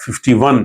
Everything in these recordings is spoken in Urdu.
51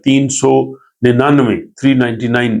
399 399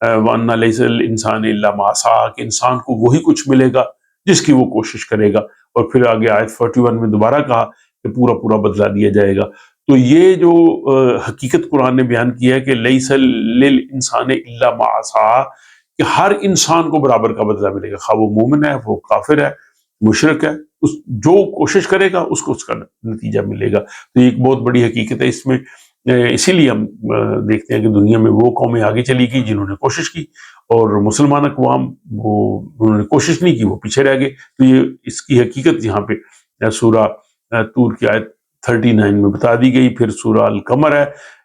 وَأَنَّ لَيْسَ الْإِنسَانِ إِلَّا مَا سَعَىٰ کہ انسان کو وہی کچھ ملے گا جس کی وہ کوشش کرے گا، اور پھر آگے آیت 41 میں دوبارہ کہا کہ پورا پورا بدلہ دیا جائے گا۔ تو یہ جو حقیقت قرآن نے بیان کیا ہے کہ لَيْسَ لِلْإِنسَانِ إِلَّا مَا سَعَىٰ کہ ہر انسان کو برابر کا بدلہ ملے گا، خواہ وہ مومن ہے، وہ کافر ہے، مشرک ہے، جو کوشش کرے گا اس کو اس کا نتیجہ ملے گا۔ تو یہ ایک بہت بڑی حقیقت ہے۔ اس میں اسی لیے ہم دیکھتے ہیں کہ دنیا میں وہ قومیں آگے چلی گئی جنہوں نے کوشش کی، اور مسلمان اقوام انہوں نے کوشش نہیں کی، وہ پیچھے رہ گئے۔ تو یہ اس کی حقیقت یہاں پہ سورہ طور کی آیت 39 میں بتا دی گئی۔ پھر سورہ القمر ہے،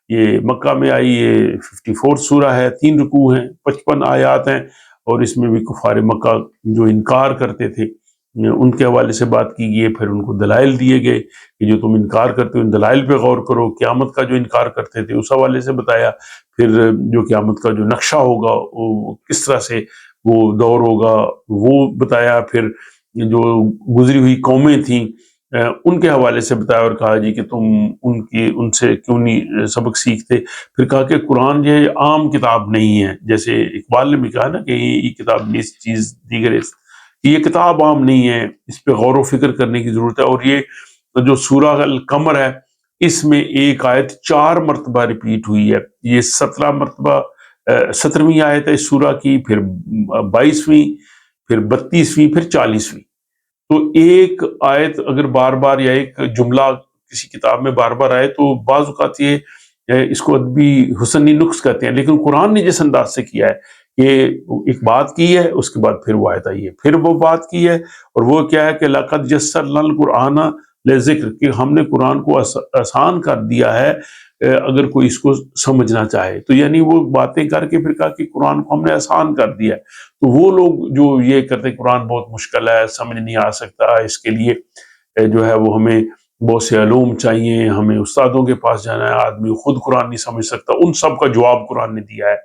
یہ مکہ میں آئی، یہ 54 سورہ ہے، 3 رکوع ہیں، 55 آیات ہیں، اور اس میں بھی کفار مکہ جو انکار کرتے تھے ان کے حوالے سے بات کی گئی۔ پھر ان کو دلائل دیے گئے کہ جو تم انکار کرتے ہو ان دلائل پہ غور کرو۔ قیامت کا جو انکار کرتے تھے اس حوالے سے بتایا، پھر جو قیامت کا جو نقشہ ہوگا وہ کس طرح سے وہ دور ہوگا وہ بتایا۔ پھر جو گزری ہوئی قومیں تھیں ان کے حوالے سے بتایا، اور کہا جی کہ تم ان سے کیوں نہیں سبق سیکھتے۔ پھر کہا کہ قرآن یہ عام کتاب نہیں ہے، جیسے اقبال نے بھی کہا نا کہ یہ کتاب اس چیز دیگر یہ کتاب عام نہیں ہے، اس پہ غور و فکر کرنے کی ضرورت ہے۔ اور یہ جو سورہ القمر ہے اس میں ایک آیت 4 مرتبہ ریپیٹ ہوئی ہے، یہ 17 مرتبہ 17ویں آیت ہے اس سورہ کی، پھر 22ویں، پھر 32ویں، پھر 40ویں۔ تو ایک آیت اگر بار بار یا ایک جملہ کسی کتاب میں بار بار آئے تو بعض اوقات یہ اس کو ادبی حسنی نقص کہتے ہیں، لیکن قرآن نے جس انداز سے کیا ہے کہ ایک بات کی ہے، اس کے بعد پھر وہ آیت آئی ہے، پھر وہ بات کی ہے، اور وہ کیا ہے کہ لَقَدْ يَسَّرْنَا الْقُرْآنَ لِلذِّكْرِ کہ ہم نے قرآن کو آسان کر دیا ہے اگر کوئی اس کو سمجھنا چاہے۔ تو یعنی وہ باتیں کر کے پھر کہا کہ قرآن کو ہم نے آسان کر دیا ہے۔ تو وہ لوگ جو یہ کرتے قرآن بہت مشکل ہے، سمجھ نہیں آ سکتا، اس کے لیے جو ہے وہ ہمیں بہت سے علوم چاہیے، ہمیں استادوں کے پاس جانا ہے، آدمی خود قرآن نہیں سمجھ سکتا، ان سب کا جواب قرآن نے دیا ہے،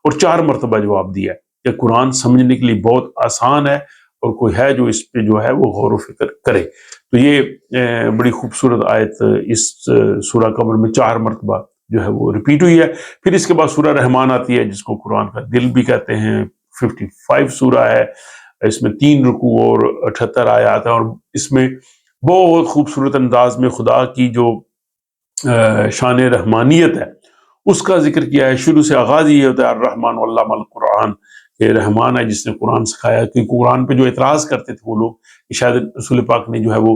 اور 4 مرتبہ جواب دیا ہے کہ قرآن سمجھنے کے لیے بہت آسان ہے، اور کوئی ہے جو اس پہ جو ہے وہ غور و فکر کرے۔ تو یہ بڑی خوبصورت آیت اس سورہ قمر میں 4 مرتبہ جو ہے وہ ریپیٹ ہوئی ہے۔ پھر اس کے بعد سورہ رحمان آتی ہے جس کو قرآن کا دل بھی کہتے ہیں، 55 سورہ ہے، اس میں 3 رکوع اور 78 آیات ہیں، اور اس میں بہت خوبصورت انداز میں خدا کی جو شان رحمانیت ہے اس کا ذکر کیا ہے۔ شروع سے آغاز یہ ہوتا ہے الرحمن علم القرآن، کہ رحمان ہے جس نے قرآن سکھایا، کہ قرآن پہ جو اعتراض کرتے تھے وہ لوگ کہ شاید رسول پاک نے جو ہے وہ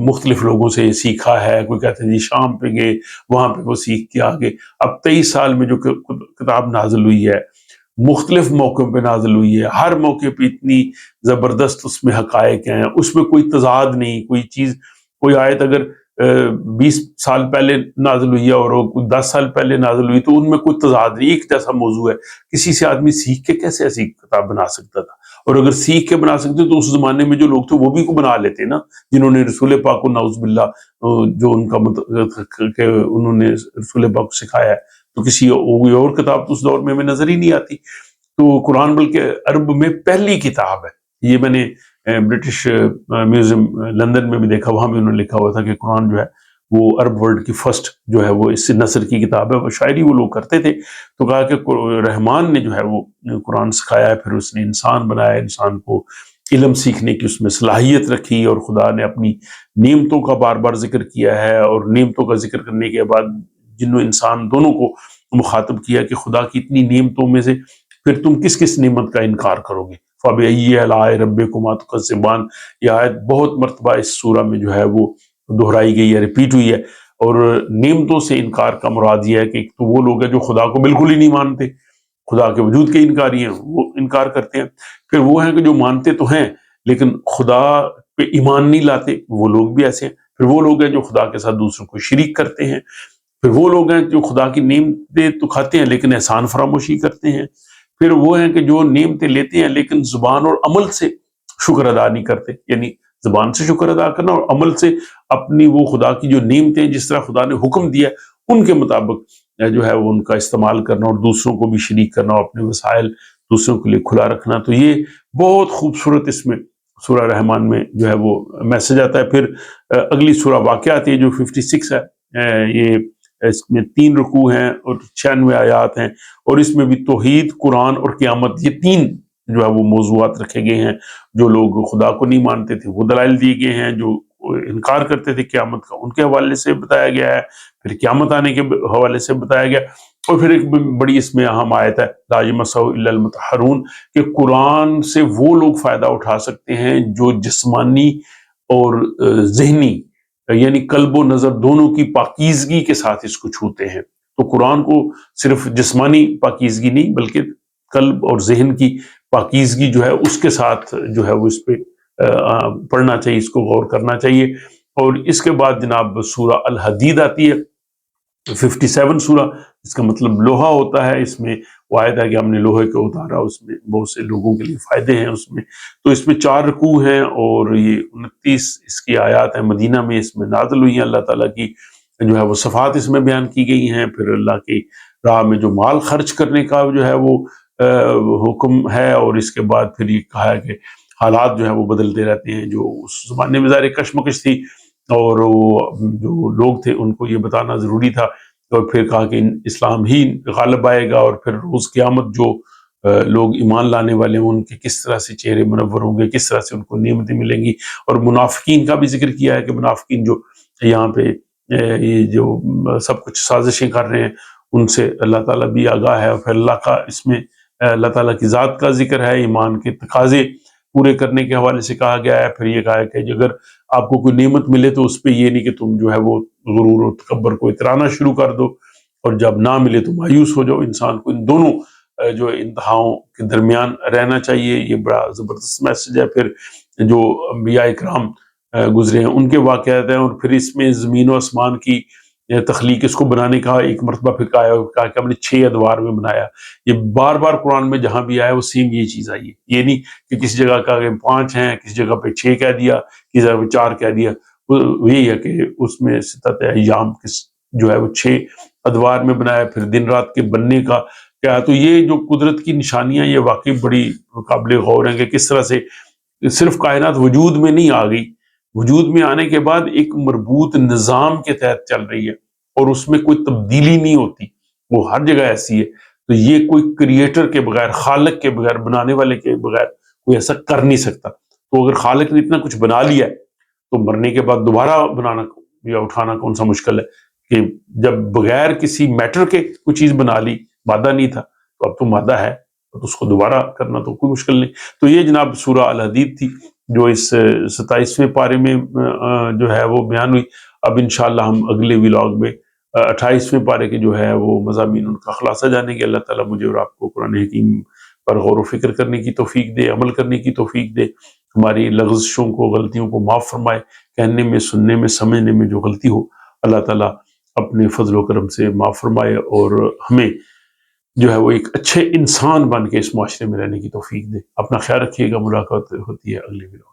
مختلف لوگوں سے سیکھا ہے، کوئی کہتے ہیں جی شام پہ گئے وہاں پہ وہ سیکھ کے آگے۔ اب 23 سال میں جو کتاب نازل ہوئی ہے مختلف موقعوں پہ نازل ہوئی ہے، ہر موقع پہ اتنی زبردست اس میں حقائق ہیں، اس میں کوئی تضاد نہیں، کوئی چیز، کوئی آیت اگر 20 سال پہلے نازل ہوئی ہے اور 10 سال پہلے نازل ہوئی تو ان میں کوئی تضاد نہیں، ایک جیسا موضوع ہے۔ کسی سے آدمی سیکھ کے کیسے ایسی کتاب بنا سکتا تھا؟ اور اگر سیکھ کے بنا سکتے تو اس زمانے میں جو لوگ تھے وہ بھی کو بنا لیتے نا، جنہوں نے رسول پاک کو نعوذ باللہ جو ان کا کہ انہوں نے رسول پاک کو سکھایا ہے، تو کسی اور کتاب تو اس دور میں ہمیں نظر ہی نہیں آتی۔ تو قرآن بلکہ عرب میں پہلی کتاب ہے، یہ میں نے برٹش میوزیم لندن میں بھی دیکھا، وہاں بھی انہوں نے لکھا ہوا تھا کہ قرآن جو ہے وہ عرب ورلڈ کی فرسٹ جو ہے وہ اس سے نثر کی کتاب ہے۔ وہ شاعری وہ لوگ کرتے تھے، تو کہا کہ رحمان نے جو ہے وہ قرآن سکھایا ہے، پھر اس نے انسان بنایا، انسان کو علم سیکھنے کی اس میں صلاحیت رکھی، اور خدا نے اپنی نعمتوں کا بار بار ذکر کیا ہے، اور نعمتوں کا ذکر کرنے کے بعد جن و انسان دونوں کو مخاطب کیا کہ خدا کی اتنی نعمتوں میں سے پھر تم کس کس نعمت کا انکار کرو گے؟ فَبِأَيِّ آلَاءِ رَبِّكُمَا تُكَذِّبَانِ، یہ آیت بہت مرتبہ اس سورہ میں جو ہے وہ دہرائی گئی ہے، ریپیٹ ہوئی ہے۔ اور نعمتوں سے انکار کا مراد یہ ہے کہ ایک تو وہ لوگ ہیں جو خدا کو بالکل ہی نہیں مانتے، خدا کے وجود کے انکاری ہیں، وہ انکار کرتے ہیں۔ پھر وہ ہیں کہ جو مانتے تو ہیں لیکن خدا پہ ایمان نہیں لاتے، وہ لوگ بھی ایسے ہیں۔ پھر وہ لوگ ہیں جو خدا کے ساتھ دوسروں کو شریک کرتے ہیں۔ پھر وہ لوگ ہیں جو خدا کی نعمتیں تو کھاتے ہیں لیکن احسان فراموشی کرتے ہیں۔ پھر وہ ہیں کہ جو نعمتیں لیتے ہیں لیکن زبان اور عمل سے شکر ادا نہیں کرتے، یعنی زبان سے شکر ادا کرنا اور عمل سے اپنی وہ خدا کی جو نعمتیں جس طرح خدا نے حکم دیا ان کے مطابق جو ہے وہ ان کا استعمال کرنا، اور دوسروں کو بھی شریک کرنا، اور اپنے وسائل دوسروں کے لیے کھلا رکھنا۔ تو یہ بہت خوبصورت اس میں سورہ رحمان میں جو ہے وہ میسج آتا ہے۔ پھر اگلی سورہ واقعہ آتی ہے جو 56 ہے، یہ اس میں 3 رکوع ہیں اور 96 آیات ہیں، اور اس میں بھی توحید، قرآن اور قیامت، یہ 3 جو ہے وہ موضوعات رکھے گئے ہیں۔ جو لوگ خدا کو نہیں مانتے تھے وہ دلائل دیے گئے ہیں، جو انکار کرتے تھے قیامت کا ان کے حوالے سے بتایا گیا ہے، پھر قیامت آنے کے حوالے سے بتایا گیا، اور پھر ایک بڑی اس میں اہم آیت ہے لا یمسہ الا المطہرون، کہ قرآن سے وہ لوگ فائدہ اٹھا سکتے ہیں جو جسمانی اور ذہنی، یعنی قلب و نظر دونوں کی پاکیزگی کے ساتھ اس کو چھوتے ہیں۔ تو قرآن کو صرف جسمانی پاکیزگی نہیں بلکہ قلب اور ذہن کی پاکیزگی جو ہے اس کے ساتھ جو ہے وہ اس پہ پڑھنا چاہیے، اس کو غور کرنا چاہیے۔ اور اس کے بعد جناب سورہ الحدید آتی ہے، 57 سورہ، اس کا مطلب لوہا ہوتا ہے۔ اس میں وہ آیت ہے کہ ہم نے لوہے کو اتارا، اس میں بہت سے لوگوں کے لیے فائدے ہیں اس میں۔ تو اس میں 4 رکوع ہیں اور یہ 29 اس کی آیات ہیں، مدینہ میں اس میں نازل ہوئی ہیں۔ اللہ تعالیٰ کی جو ہے وہ صفات اس میں بیان کی گئی ہیں، پھر اللہ کی راہ میں جو مال خرچ کرنے کا جو ہے وہ حکم ہے، اور اس کے بعد پھر یہ کہا ہے کہ حالات جو ہے وہ بدلتے رہتے ہیں۔ جو اس زمانے میں ظاہر کشمکش تھی اور وہ جو لوگ تھے ان کو یہ بتانا ضروری تھا، اور پھر کہا کہ اسلام ہی غالب آئے گا، اور پھر روز قیامت جو لوگ ایمان لانے والے ہیں ان کے کس طرح سے چہرے منور ہوں گے، کس طرح سے ان کو نعمتیں ملیں گی، اور منافقین کا بھی ذکر کیا ہے کہ منافقین جو یہاں پہ یہ جو سب کچھ سازشیں کر رہے ہیں ان سے اللہ تعالیٰ بھی آگاہ ہے۔ اور پھر اللہ کا اس میں اللہ تعالیٰ کی ذات کا ذکر ہے، ایمان کے تقاضے پورے کرنے کے حوالے سے کہا گیا ہے۔ پھر یہ کہا ہے کہ اگر آپ کو کوئی نعمت ملے تو اس پہ یہ نہیں کہ تم جو ہے وہ غرور و تکبر کو اترانا شروع کر دو، اور جب نہ ملے تو مایوس ہو جاؤ۔ انسان کو ان دونوں جو انتہاؤں کے درمیان رہنا چاہیے، یہ بڑا زبردست میسج ہے۔ پھر جو انبیاء اکرام گزرے ہیں ان کے واقعات ہیں، اور پھر اس میں زمین و آسمان کی تخلیق، اس کو بنانے کا ایک مرتبہ پھر کہا کہ ہم نے 6 ادوار میں بنایا۔ یہ بار بار قرآن میں جہاں بھی آیا وہ سیم یہ چیز آئی ہے، یہ نہیں کہ کسی جگہ کہا کہ 5 ہیں، کسی جگہ پہ 6 کہہ دیا، کسی جگہ پہ 4 کہہ دیا۔ یہی ہے کہ اس میں ستت ایام جو ہے وہ 6 ادوار میں بنایا، پھر دن رات کے بننے کا کیا ہے۔ تو یہ جو قدرت کی نشانیاں یہ واقعی بڑی قابل غور ہیں کہ کس طرح سے صرف کائنات وجود میں نہیں آ گئی، وجود میں آنے کے بعد ایک مربوط نظام کے تحت چل رہی ہے، اور اس میں کوئی تبدیلی نہیں ہوتی، وہ ہر جگہ ایسی ہے۔ تو یہ کوئی کریٹر کے بغیر، خالق کے بغیر، بنانے والے کے بغیر کوئی ایسا کر نہیں سکتا۔ تو اگر خالق نے اتنا کچھ بنا لیا ہے تو مرنے کے بعد دوبارہ بنانا یا اٹھانا کون سا مشکل ہے، کہ جب بغیر کسی میٹر کے کوئی چیز بنا لی، مادہ نہیں تھا تو اب تو مادہ ہے، تو اس کو دوبارہ کرنا تو کوئی مشکل نہیں۔ تو یہ جناب سورہ الحدید تھی جو اس 27ویں پارے میں جو ہے وہ بیان ہوئی۔ اب انشاءاللہ ہم اگلے ولاگ میں 28ویں پارے کے جو ہے وہ مضامین ان کا خلاصہ جانیں گے۔ اللہ تعالیٰ مجھے اور آپ کو قرآن حکیم پر غور و فکر کرنے کی توفیق دے، عمل کرنے کی توفیق دے، ہماری لغزشوں کو، غلطیوں کو معاف فرمائے، کہنے میں، سننے میں، سمجھنے میں جو غلطی ہو اللہ تعالیٰ اپنے فضل و کرم سے معاف فرمائے، اور ہمیں جو ہے وہ ایک اچھے انسان بن کے اس معاشرے میں رہنے کی توفیق دے۔ اپنا خیال رکھیے گا، ملاقات ہوتی ہے اگلے ویڈیو۔